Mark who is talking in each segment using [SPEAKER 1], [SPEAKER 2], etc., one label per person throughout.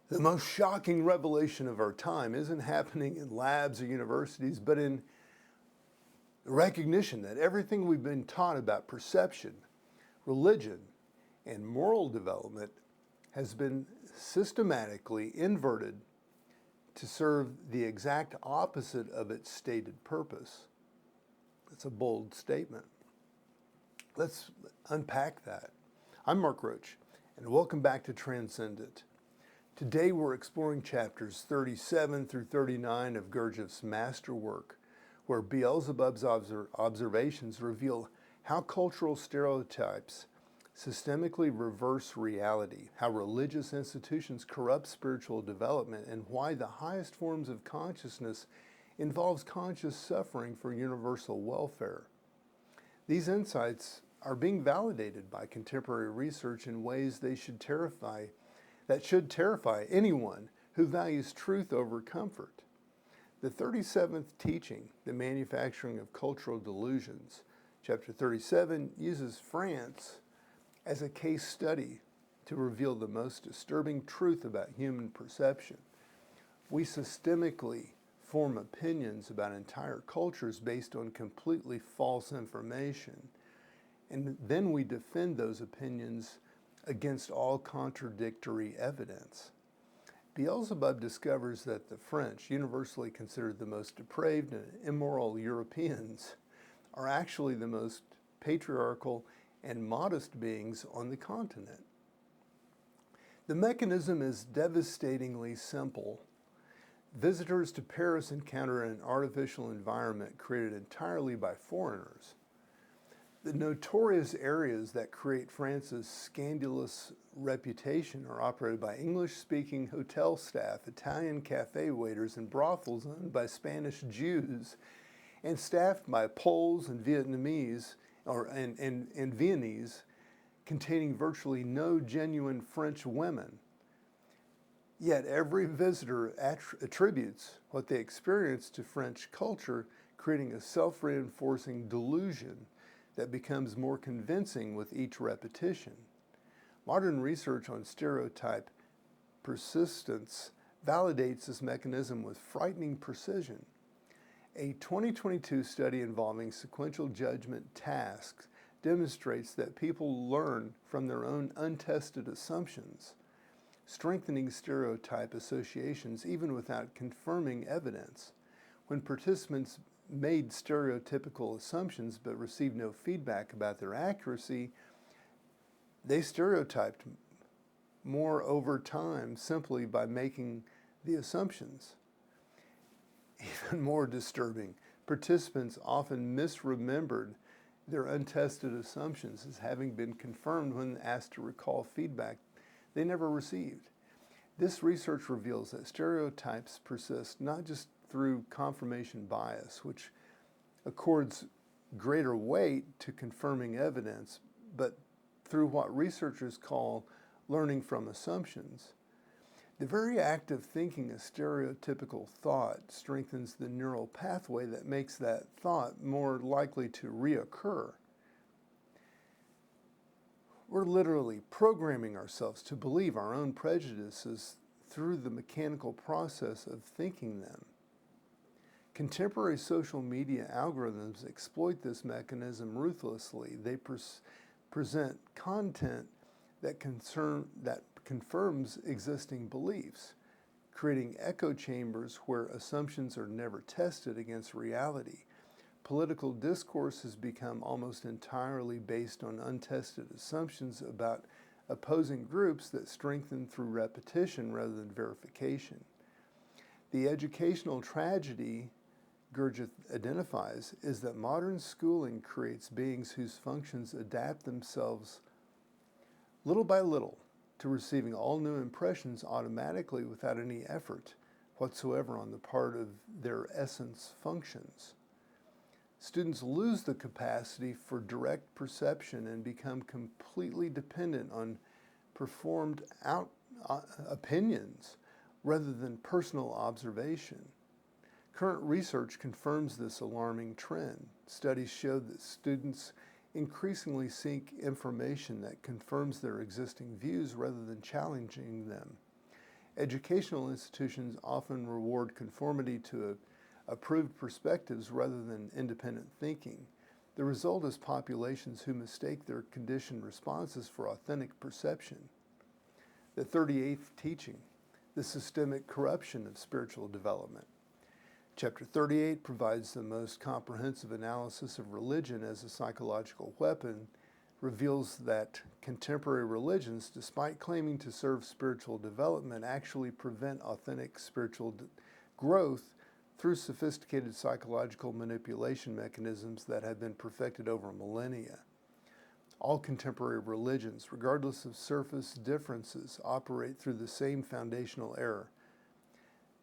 [SPEAKER 1] The most shocking revelation of our time isn't happening in labs or universities, but in the recognition that everything we've been taught about perception, religion, and moral development has been systematically inverted to serve the exact opposite of its stated purpose. That's a bold statement. Let's unpack that. I'm Mark Roach, and welcome back to Transcendent. Today we're exploring chapters 37 through 39 of Gurdjieff's masterwork, where Beelzebub's observations reveal how cultural stereotypes systemically reverse reality, how religious institutions corrupt spiritual development, and why the highest forms of consciousness involves conscious suffering for universal welfare. These insights are being validated by contemporary research in ways that should terrify anyone who values truth over comfort. The 37th teaching, The Manufacturing of Cultural Delusions, chapter 37, uses France as a case study to reveal the most disturbing truth about human perception. We systemically form opinions about entire cultures based on completely false information, and then we defend those opinions against all contradictory evidence. Beelzebub discovers that the French, universally considered the most depraved and immoral Europeans, are actually the most patriarchal and modest beings on the continent. The mechanism is devastatingly simple. Visitors to Paris encounter an artificial environment created entirely by foreigners. The notorious areas that create France's scandalous reputation are operated by English-speaking hotel staff, Italian cafe waiters, and brothels owned by Spanish Jews, and staffed by Poles and Vietnamese, and Viennese, containing virtually no genuine French women. Yet every visitor attributes what they experience to French culture, creating a self-reinforcing delusion that becomes more convincing with each repetition. Modern research on stereotype persistence validates this mechanism with frightening precision. A 2022 study involving sequential judgment tasks demonstrates that people learn from their own untested assumptions, strengthening stereotype associations even without confirming evidence. When participants made stereotypical assumptions but received no feedback about their accuracy, they stereotyped more over time simply by making the assumptions. Even more disturbing, participants often misremembered their untested assumptions as having been confirmed when asked to recall feedback they never received. This research reveals that stereotypes persist not just through confirmation bias, which accords greater weight to confirming evidence, but through what researchers call learning from assumptions. The very act of thinking a stereotypical thought strengthens the neural pathway that makes that thought more likely to reoccur. We're literally programming ourselves to believe our own prejudices through the mechanical process of thinking them. Contemporary social media algorithms exploit this mechanism ruthlessly. They present content that confirms existing beliefs, creating echo chambers where assumptions are never tested against reality. Political discourse has become almost entirely based on untested assumptions about opposing groups that strengthen through repetition rather than verification. The educational tragedy Gurdjieff identifies is that modern schooling creates beings whose functions adapt themselves little by little to receiving all new impressions automatically without any effort whatsoever on the part of their essence functions. Students lose the capacity for direct perception and become completely dependent on performed opinions rather than personal observation. Current research confirms this alarming trend. Studies show that students increasingly seek information that confirms their existing views rather than challenging them. Educational institutions often reward conformity to approved perspectives rather than independent thinking. The result is populations who mistake their conditioned responses for authentic perception. The 38th teaching, the systemic corruption of spiritual development. Chapter 38 provides the most comprehensive analysis of religion as a psychological weapon, reveals that contemporary religions, despite claiming to serve spiritual development, actually prevent authentic spiritual growth through sophisticated psychological manipulation mechanisms that have been perfected over millennia. All contemporary religions, regardless of surface differences, operate through the same foundational error.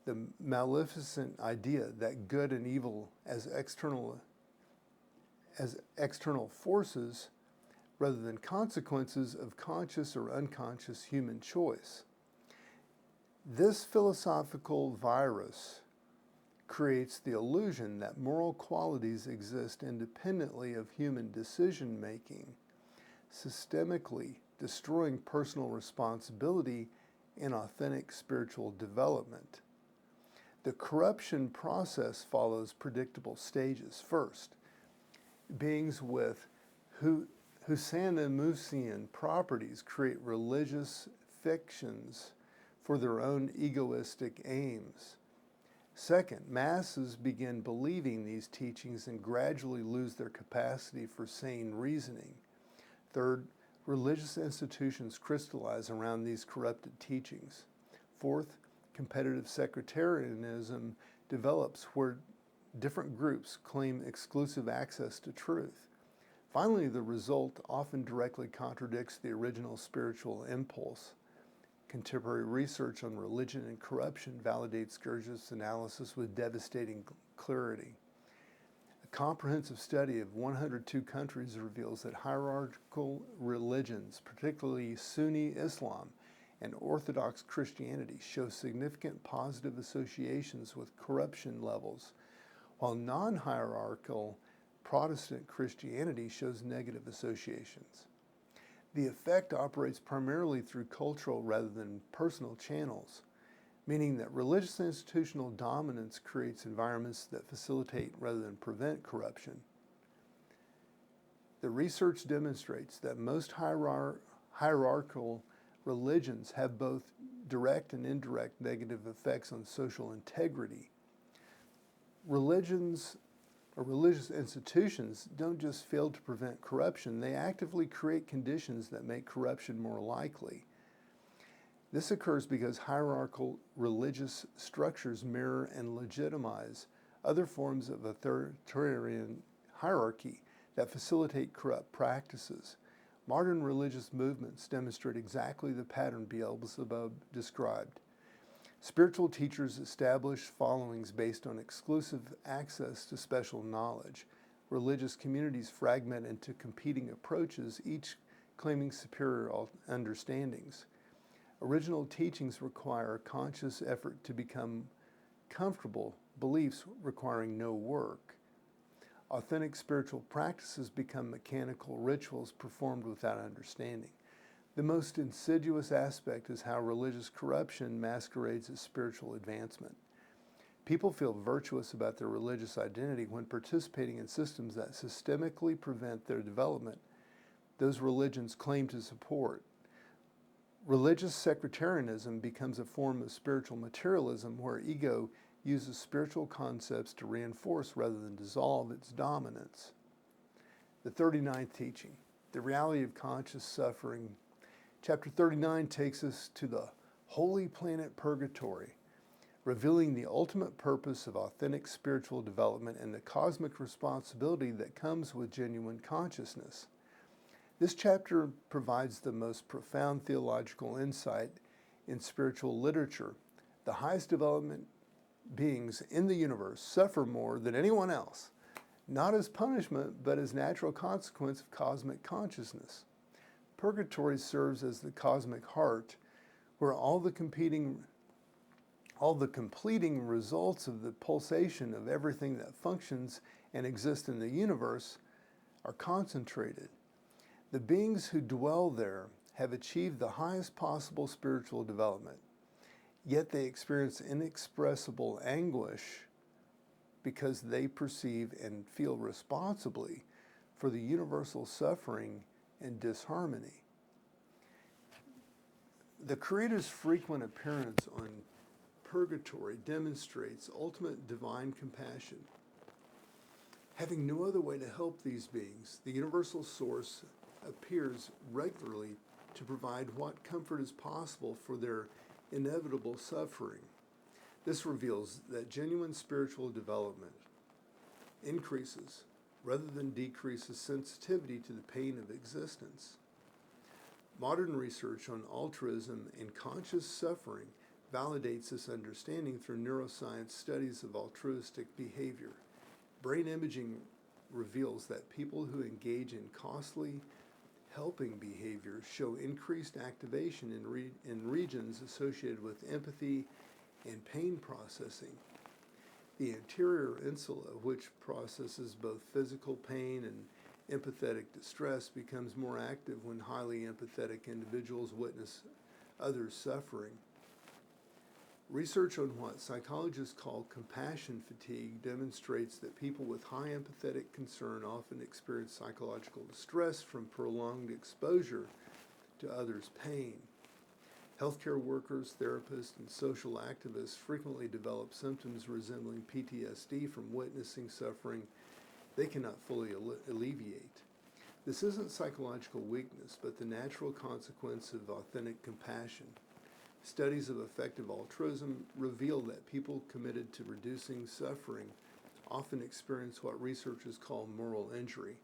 [SPEAKER 1] The maleficent idea that good and evil as external forces rather than consequences of conscious or unconscious human choice. This philosophical virus creates the illusion that moral qualities exist independently of human decision-making, systemically destroying personal responsibility and authentic spiritual development. The corruption process follows predictable stages. First, beings with Husanimusian properties create religious fictions for their own egoistic aims. Second, masses begin believing these teachings and gradually lose their capacity for sane reasoning. Third, religious institutions crystallize around these corrupted teachings. Fourth, competitive sectarianism develops where different groups claim exclusive access to truth. Finally, the result often directly contradicts the original spiritual impulse. Contemporary research on religion and corruption validates Gurdjieff's analysis with devastating clarity. A comprehensive study of 102 countries reveals that hierarchical religions, particularly Sunni Islam and Orthodox Christianity, show significant positive associations with corruption levels, while non-hierarchical Protestant Christianity shows negative associations. The effect operates primarily through cultural rather than personal channels, meaning that religious institutional dominance creates environments that facilitate rather than prevent corruption. The research demonstrates that most hierarchical religions have both direct and indirect negative effects on social integrity. Religions or religious institutions don't just fail to prevent corruption, they actively create conditions that make corruption more likely. This occurs because hierarchical religious structures mirror and legitimize other forms of authoritarian hierarchy that facilitate corrupt practices. Modern religious movements demonstrate exactly the pattern Beelzebub described. Spiritual teachers establish followings based on exclusive access to special knowledge. Religious communities fragment into competing approaches, each claiming superior understandings. Original teachings require conscious effort to become comfortable, beliefs requiring no work. Authentic spiritual practices become mechanical rituals performed without understanding. The most insidious aspect is how religious corruption masquerades as spiritual advancement. People feel virtuous about their religious identity when participating in systems that systemically prevent their development. Those religions claim to support. Religious sectarianism becomes a form of spiritual materialism where ego uses spiritual concepts to reinforce rather than dissolve its dominance. The 39th teaching, the reality of conscious suffering. Chapter 39 takes us to the holy planet purgatory, revealing the ultimate purpose of authentic spiritual development and the cosmic responsibility that comes with genuine consciousness. This chapter provides the most profound theological insight in spiritual literature. The highest development beings in the universe suffer more than anyone else, not as punishment, but as natural consequence of cosmic consciousness. Purgatory serves as the cosmic heart, where all the completing results of the pulsation of everything that functions and exists in the universe are concentrated. The beings who dwell there have achieved the highest possible spiritual development. yet they experience inexpressible anguish because they perceive and feel responsibly for the universal suffering and disharmony. The Creator's frequent appearance on purgatory demonstrates ultimate divine compassion. Having no other way to help these beings, the universal source appears regularly to provide what comfort is possible for their inevitable suffering. This reveals that genuine spiritual development increases rather than decreases sensitivity to the pain of existence. Modern research on altruism and conscious suffering validates this understanding through neuroscience studies of altruistic behavior. Brain imaging reveals that people who engage in costly helping behavior show increased activation in regions associated with empathy and pain processing. The anterior insula, which processes both physical pain and empathetic distress, becomes more active when highly empathetic individuals witness others suffering. Research on what psychologists call compassion fatigue demonstrates that people with high empathetic concern often experience psychological distress from prolonged exposure to others' pain. Healthcare workers, therapists, and social activists frequently develop symptoms resembling PTSD from witnessing suffering they cannot fully alleviate. This isn't psychological weakness, but the natural consequence of authentic compassion. Studies of effective altruism reveal that people committed to reducing suffering often experience what researchers call moral injury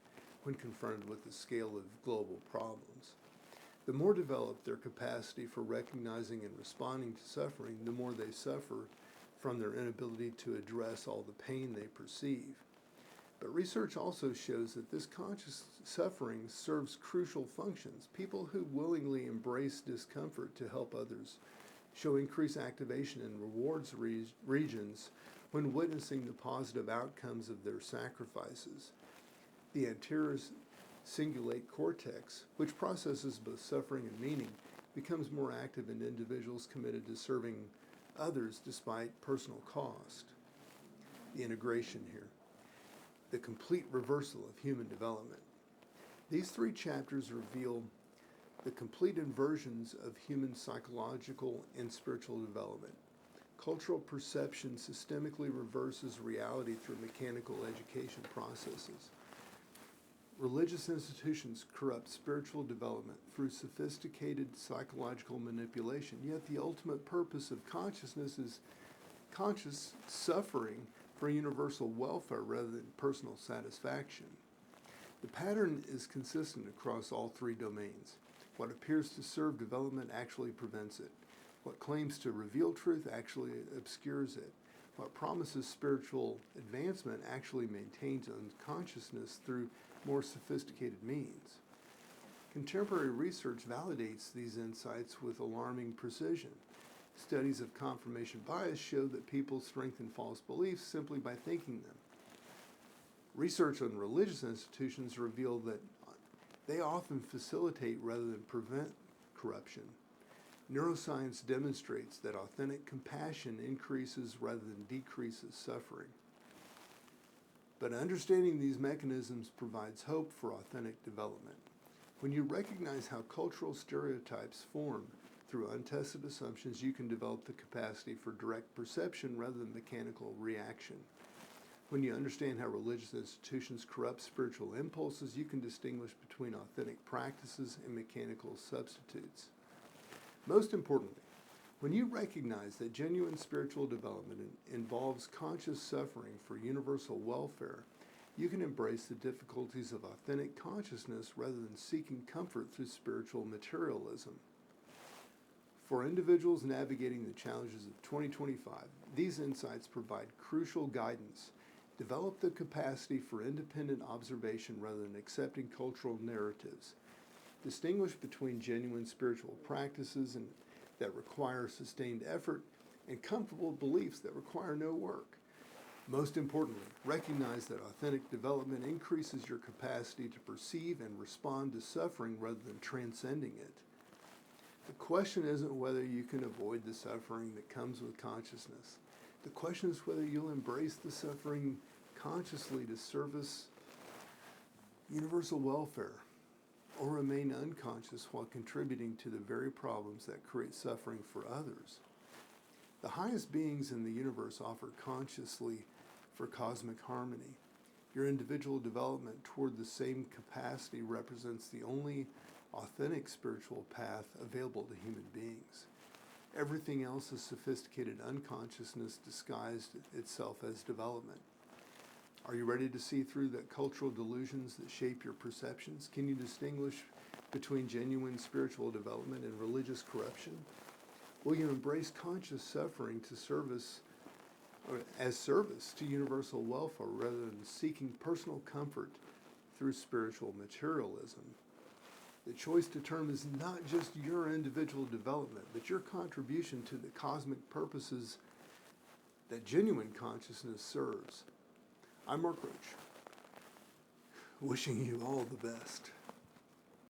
[SPEAKER 1] when confronted with the scale of global problems. The more developed their capacity for recognizing and responding to suffering, the more they suffer from their inability to address all the pain they perceive. But research also shows that this conscious suffering serves crucial functions. People who willingly embrace discomfort to help others show increased activation in rewards regions when witnessing the positive outcomes of their sacrifices. The anterior cingulate cortex, which processes both suffering and meaning, becomes more active in individuals committed to serving others despite personal cost. The integration here. The complete reversal of human development. These three chapters reveal the complete inversions of human psychological and spiritual development. Cultural perception systemically reverses reality through mechanical education processes. Religious institutions corrupt spiritual development through sophisticated psychological manipulation, yet the ultimate purpose of consciousness is conscious suffering for universal welfare rather than personal satisfaction. The pattern is consistent across all three domains. What appears to serve development actually prevents it. What claims to reveal truth actually obscures it. What promises spiritual advancement actually maintains unconsciousness through more sophisticated means. Contemporary research validates these insights with alarming precision. Studies of confirmation bias show that people strengthen false beliefs simply by thinking them. Research on religious institutions reveal that they often facilitate rather than prevent corruption. Neuroscience demonstrates that authentic compassion increases rather than decreases suffering. But understanding these mechanisms provides hope for authentic development. When you recognize how cultural stereotypes form through untested assumptions, you can develop the capacity for direct perception rather than mechanical reaction. When you understand how religious institutions corrupt spiritual impulses, you can distinguish between authentic practices and mechanical substitutes. Most importantly, when you recognize that genuine spiritual development involves conscious suffering for universal welfare, you can embrace the difficulties of authentic consciousness rather than seeking comfort through spiritual materialism. For individuals navigating the challenges of 2025, these insights provide crucial guidance. Develop the capacity for independent observation rather than accepting cultural narratives. Distinguish between genuine spiritual practices that require sustained effort and comfortable beliefs that require no work. Most importantly, recognize that authentic development increases your capacity to perceive and respond to suffering rather than transcending it. The question isn't whether you can avoid the suffering that comes with consciousness. The question is whether you'll embrace the suffering consciously to service universal welfare, or remain unconscious while contributing to the very problems that create suffering for others. The highest beings in the universe offer consciously for cosmic harmony. Your individual development toward the same capacity represents the only authentic spiritual path available to human beings. Everything else is sophisticated unconsciousness disguised itself as development. Are you ready to see through the cultural delusions that shape your perceptions? Can you distinguish between genuine spiritual development and religious corruption? Will you embrace conscious suffering to service, or as service to universal welfare rather than seeking personal comfort through spiritual materialism? The choice to term is not just your individual development, but your contribution to the cosmic purposes that genuine consciousness serves. I'm Mark Roach, wishing you all the best.